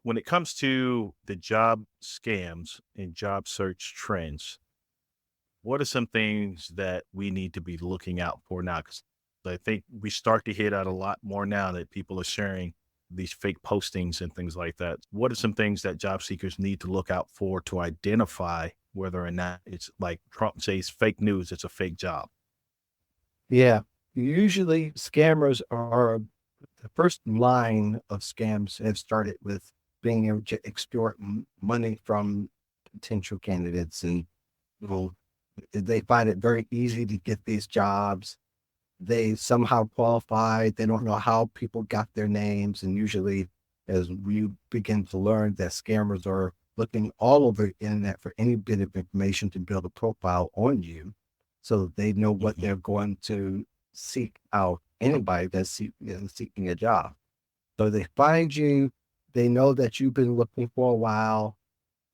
when it comes to the job scams and job search trends, what are some things that we need to be looking out for now? Because I think we start to hear that a lot more now that people are sharing these fake postings and things like that. What are some things that job seekers need to look out for to identify whether or not it's like Trump says fake news, it's a fake job? Yeah. Usually scammers are the first line of scams have started with being able to extort money from potential candidates and will they find it very easy to get these jobs. They somehow qualify. They don't know how people got their names. And usually as we begin to learn that scammers are looking all over the internet for any bit of information to build a profile on you so that they know what Mhm. they're going to seek out anybody that's seeking a job. So they find you, they know that you've been looking for a while.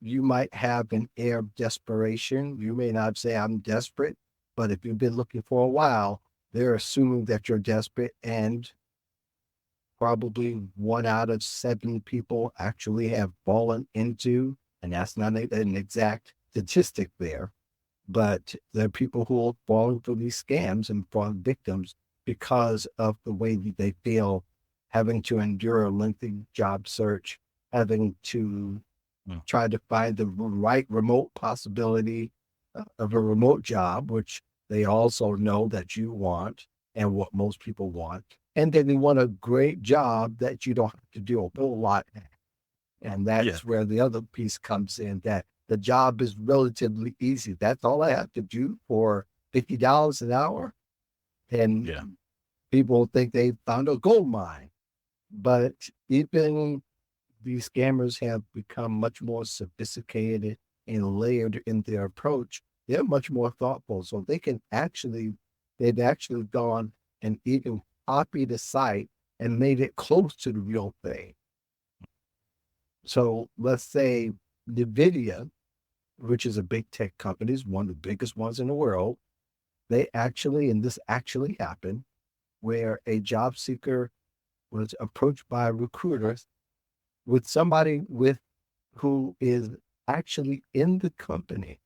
You might have an air of desperation. You may not say, I'm desperate, but if you've been looking for a while, they're assuming that you're desperate. And probably 1 out of 7 people actually have fallen into, and that's not an exact statistic there, but there are people who are falling for these scams and falling victims because of the way that they feel having to endure a lengthy job search, having to Mm. try to find the right remote possibility of a remote job, which they also know that you want and what most people want. And then they want a great job that you don't have to do a whole lot. And Yeah. that's where the other piece comes in that the job is relatively easy. That's all I have to do for $50 an hour. And Yeah. people think they found a gold mine. But even these scammers have become much more sophisticated and layered in their approach. They're much more thoughtful. So they've actually gone and even copied the site and made it close to the real thing. So let's say NVIDIA, which is a big tech company, is one of the biggest ones in the world. They actually, and this actually happened, where a job seeker was approached by a recruiter with somebody with who is actually in the company,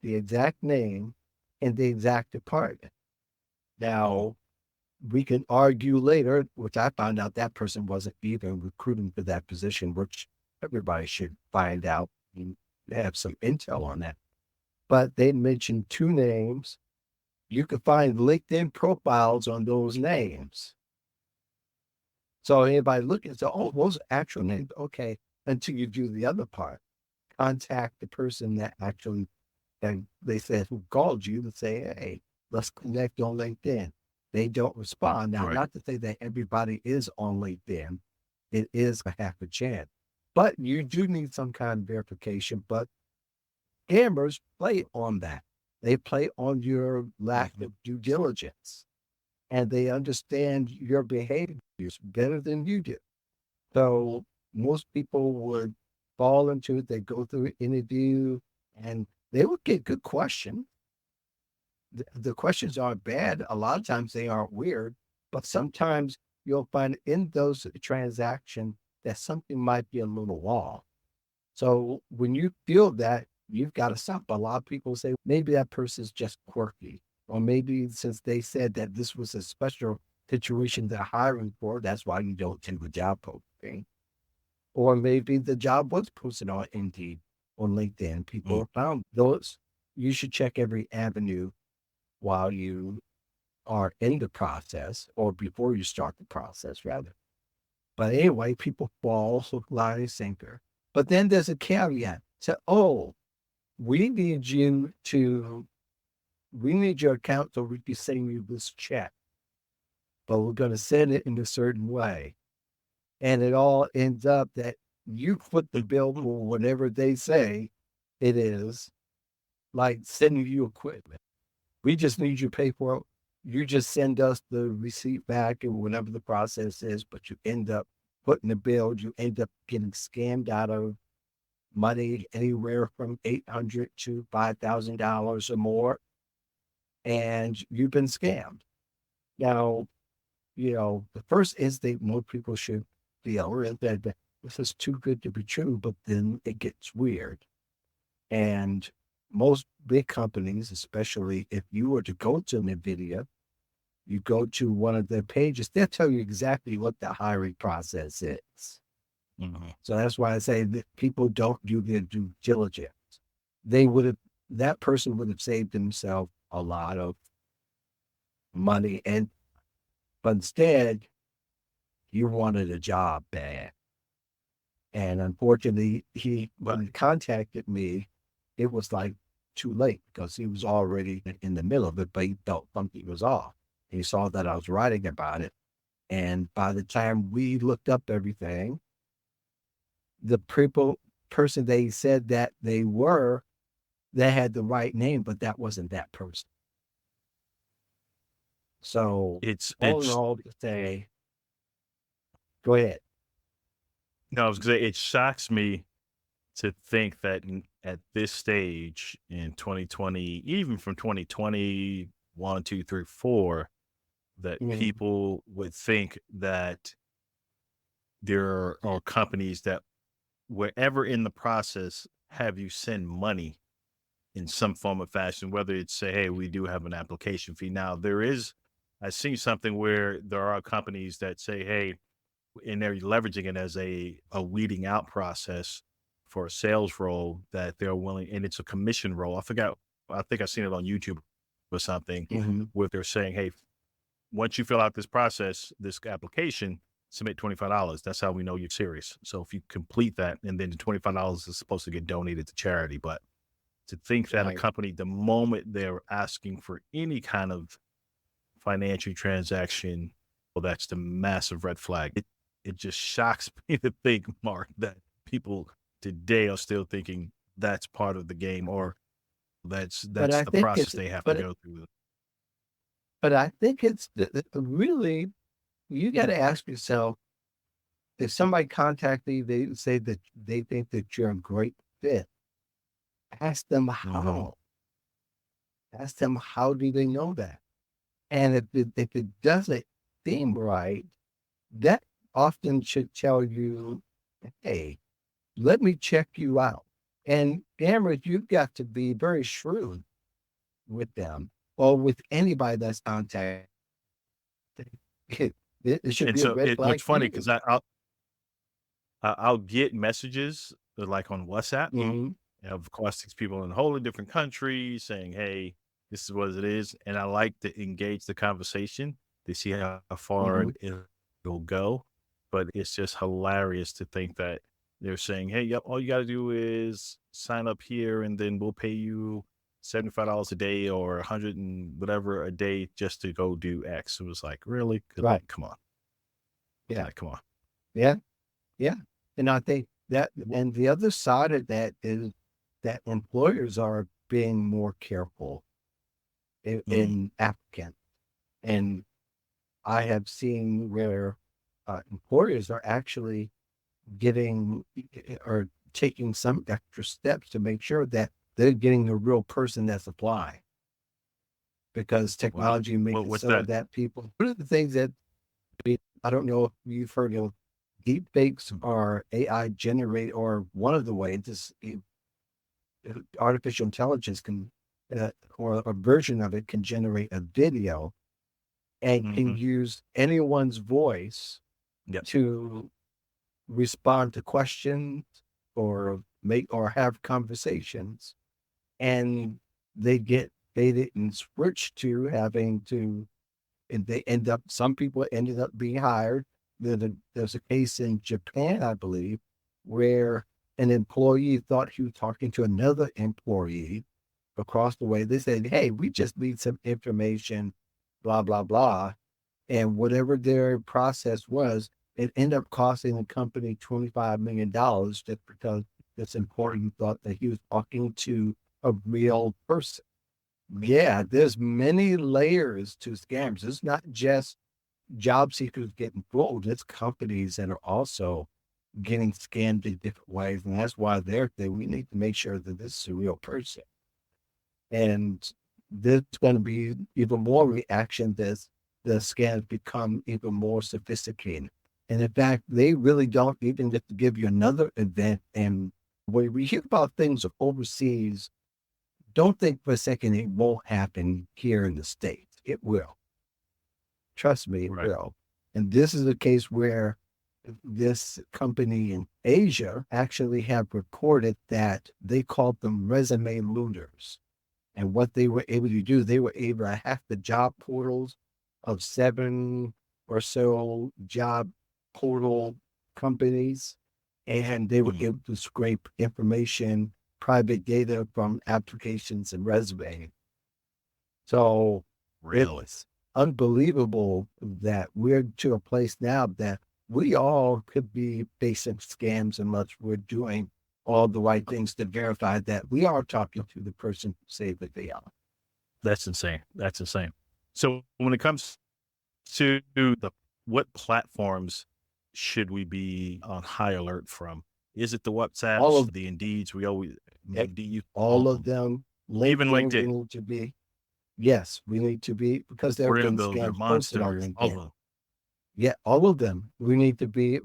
the exact name and the exact department. Oh, Now, we can argue later, which I found out that person wasn't even recruiting for that position, which everybody should find out and have some intel on that. But they mentioned 2 names. You could find LinkedIn profiles on those names. So anybody look and say, oh, those are actual names. Okay. Until you do the other part, contact the person that actually, and they said who called you to say, hey, let's connect on LinkedIn. They don't respond. Now, right. not to say that everybody is on LinkedIn. It is a half a chance, but you do need some kind of verification. But scammers play on that. They play on your lack Mhm. of due diligence and they understand your behaviors better than you do. So most people would fall into it. They go through an interview and they would get good questions. The questions aren't bad. A lot of times they aren't weird, but sometimes you'll find in those transactions that something might be a little off. So when you feel that, you've got to stop. A lot of people say maybe that person's just quirky, or maybe since they said that this was a special situation they're hiring for, that's why you don't do a job posting. Or maybe the job was posted on Indeed or LinkedIn. Mm. People found those. You should check every avenue while you are in the process or before you start the process, rather. But anyway, people fall hook, line, and sinker. But then there's a caveat. So, oh, we need you to, we need your account so we can send you this check, but we're going to send it in a certain way. And it all ends up that you foot the bill for whatever they say it is, like sending you equipment. We just need you to pay for it. You just send us the receipt back and whatever the process is, but you end up putting the bill, you end up getting scammed out of money anywhere from 800 to $5,000 or more, and you've been scammed. Now, the first instinct most people should feel is that this is too good to be true, but then it gets weird. And most big companies, especially if you were to go to NVIDIA, you go to one of their pages, they'll tell you exactly what the hiring process is. Mhm. So that's why I say that people don't do their due diligence. They would have, that person would have saved themselves a lot of money. But instead, you wanted a job bad. And unfortunately, when But he contacted me, it was like too late because he was already in the middle of it, but he felt something was off. He saw that I was writing about it. And by the time we looked up everything, the person they said that they had the right name, but that wasn't that person. So all in it's all, to say, go ahead. no, I was gonna say it shocks me to think that at this stage in 2020, even from 2020, 1, 2, 3, 4, that Mhm. people would think that there are companies that wherever in the process have you send money in some form of fashion, whether it's say, hey, we do have an application fee. Now I see something where there are companies that say, hey, and they're leveraging it as a weeding out process for a sales role that they're willing, and it's a commission role. I think I've seen it on YouTube or something Mhm. where they're saying, hey, once you fill out this process, this application, submit $25. That's how we know you're serious. So if you complete that, and then the $25 is supposed to get donated to charity. But to think that a Right. company, the moment they're asking for any kind of financial transaction, well, that's the massive red flag. It just shocks me to think, Mark, that people today are still thinking that's part of the game, or But that's I the think process it's they have to but go through. but I think it's really, you got to ask yourself, if somebody contacts you, they say that they think that you're a great fit. Ask them Mhm. how. Ask them how do they know that? And if it doesn't seem right, that often should tell you, hey, let me check you out. And cameras, you've got to be very shrewd with them or with anybody that's contacted. It should And be a so red it's flag for funny you. because I'll get messages like on WhatsApp. Mhm. And of course, these people in wholly different countries saying, "Hey, this is what it is," and I like to engage the conversation to see how far Mhm. it'll go. But it's just hilarious to think that they're saying, "Hey, yep, all you got to do is sign up here, and then we'll pay you $75 a day or 100 and whatever a day just to go do X." It was like, really? Right. Come on, Yeah. like, come on. Yeah. Yeah. And I think that, Wh- and the other side of that is that employers are being more careful Mm, in applicants. And I have seen where employers are actually getting or taking some extra steps to make sure that they're getting the real person that's applying, because wow. technology makes it What's so that? that people, one of the things that, I don't know if you've heard of, deep fakes are AI generate, or one of the ways is artificial intelligence can, or a version of it can generate a video and can Mhm. use anyone's voice Yep. to respond to questions or make or have conversations. And they didn't switch to having to, and some people ended up being hired. There's a case in Japan, I believe, where an employee thought he was talking to another employee across the way. They said, hey, we just need some information, blah, blah, blah. And whatever their process was, it ended up costing the company $25 million just because this employee thought that he was talking to a real person. Yeah, there's many layers to scams. It's not just job seekers getting fooled. It's companies that are also getting scammed in different ways. And that's why we need to make sure that this is a real person. And there's going to be even more reaction as the scams become even more sophisticated. And in fact, they really don't even get to give you another event. And when we hear about things overseas, don't think for a second it won't happen here in the States. It will. Trust me, it Right. will. And this is a case where this company in Asia actually have recorded that they called them resume looters. And what they were able to do, they were able to hack the job portals of 7 or so job portal companies. And they were Mm. able to scrape information, private data from applications and resumes. So Really? it's unbelievable that we're to a place now that we all could be facing scams unless we're doing all the right things to verify that we are talking to the person who say that they are. That's insane. That's insane. So when it comes to the what platforms should we be on high alert from? Is it the All WhatsApps, of the Indeeds? We always, I mean, do you all all of of them? them, Even LinkedIn, we LinkedIn, need to be. Yes, we need to be because there have been they're scams posted on monsters. All of LinkedIn. them. Yeah, all of them. We need to be.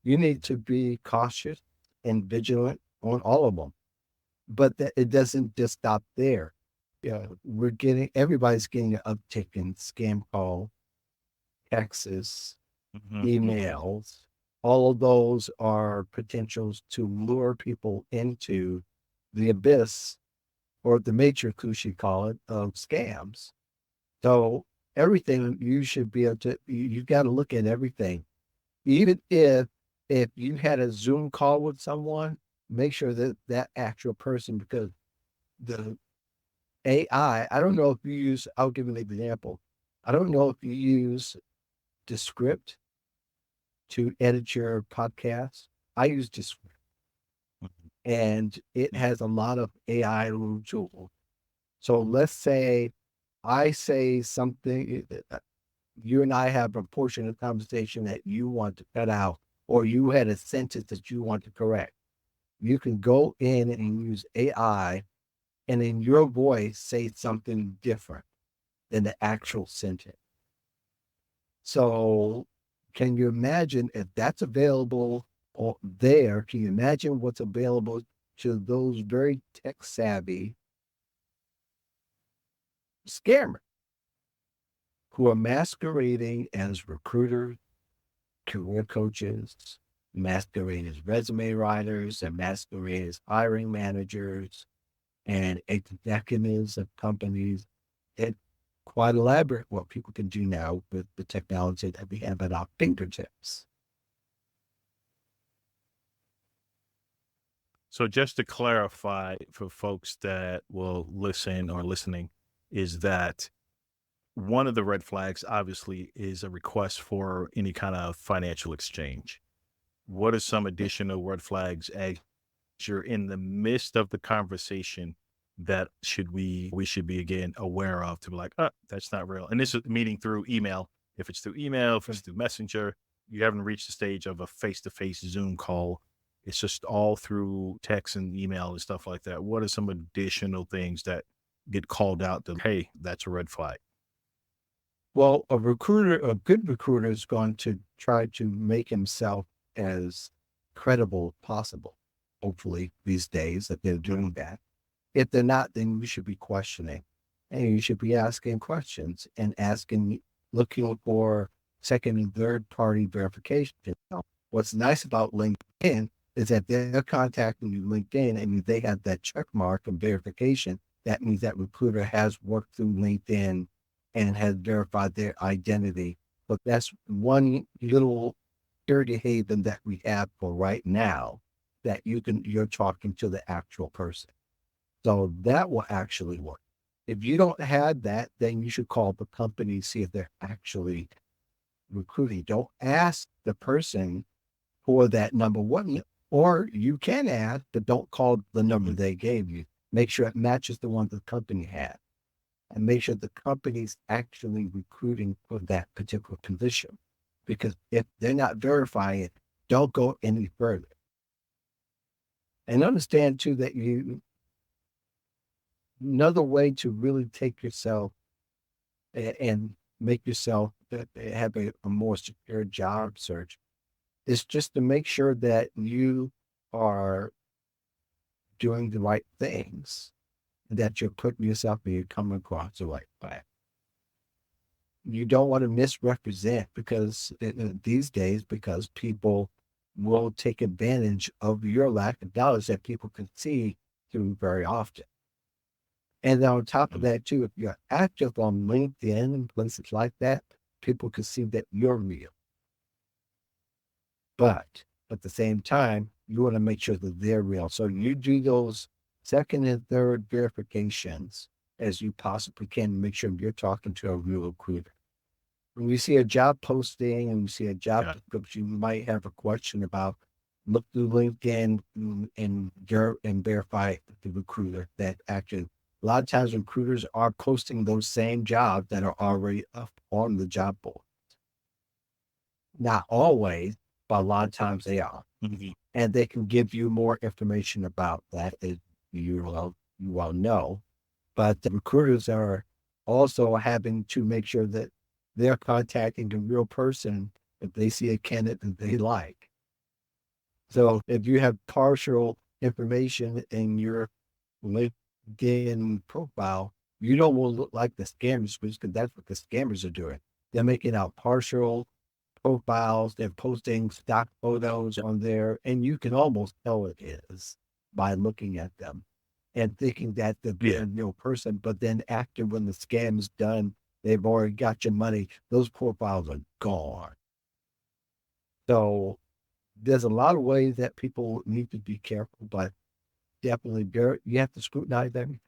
You need to be cautious and vigilant on all of them. But that it doesn't just stop there. Yeah, everybody's getting an uptick in scam call, texts, Hmm. Hmm. emails. All of those are potentials to lure people into the abyss or the matrix, we should call it, of scams. So everything you should be able to, you got to look at everything. Even if you had a Zoom call with someone, make sure that that actual person, because the I don't know if you use, I'll give an example. I don't know if you use Descript to edit your podcast. I use Descript, and it has a lot of AI tools. So let's say I say something, you and I have a portion of the conversation that you want to cut out, or you had a sentence that you want to correct. You can go in and use AI and in your voice say something different than the actual sentence. So can you imagine if that's available or there? Can you imagine what's available to those very tech savvy scammers who are masquerading as recruiters, career coaches, masquerade as resume writers, and masquerade as hiring managers and executives of companies? It's quite elaborate what people can do now with the technology that we have at our fingertips. So just to clarify for folks that will listen or listening, is that one of the red flags obviously is a request for any kind of financial exchange. What are some additional red flags as you're in the midst of the conversation that we should be again aware of to be like, oh, that's not real. And this is meeting through email. If it's through email, if it's through Messenger, you haven't reached the stage of a face-to-face Zoom call. It's just all through text and email and stuff like that. What are some additional things that get called out to, hey, that's a red flag? Well, a good recruiter is going to try to make himself as credible as possible. Hopefully, these days that they're doing that. If they're not, then you should be questioning, and you should be asking questions and looking for second and third party verification. Now, what's nice about LinkedIn is that they're contacting you LinkedIn and they have that check mark of verification. That means that recruiter has worked through LinkedIn and has verified their identity. But that's one little security haven that we have for right now that you're talking to the actual person. So that will actually work. If you don't have that, then you should call the company, see if they're actually recruiting. Don't ask the person for that number one, or you can ask, but don't call the number Mhm. they gave you. Make sure it matches the one the company had, and make sure the company's actually recruiting for that particular position. Because if they're not verifying it, don't go any further. And understand too that another way to really take yourself and make yourself have a more secure job search It's just to make sure that you are doing the right things, that you're putting yourself and you're coming across the right path. You don't want to misrepresent because these days, because people will take advantage of your lack of knowledge that people can see through very often. And then on top of Mm. that, too, if you're active on LinkedIn and places like that, people can see that you're real. But at the same time, you want to make sure that they're real. So you do those second and third verifications as you possibly can to make sure you're talking to a real recruiter. When you see a job posting and you see a job Got description, you might have a question about, look through LinkedIn and verify the recruiter that actually, a lot of times recruiters are posting those same jobs that are already up on the job board. Not always, but a lot of times they are. Mhm. And they can give you more information about that, as you well know. But the recruiters are also having to make sure that they're contacting the real person if they see a candidate that they like. So if you have partial information in your LinkedIn profile, you don't want to look like the scammers, because that's what the scammers are doing. They're making out partial profiles, they're posting stock photos on there, and you can almost tell it is by looking at them and thinking that they're Yeah. a real person. But then after, when the scam's done, they've already got your money. Those profiles are gone. So there's a lot of ways that people need to be careful, but definitely you have to scrutinize everything.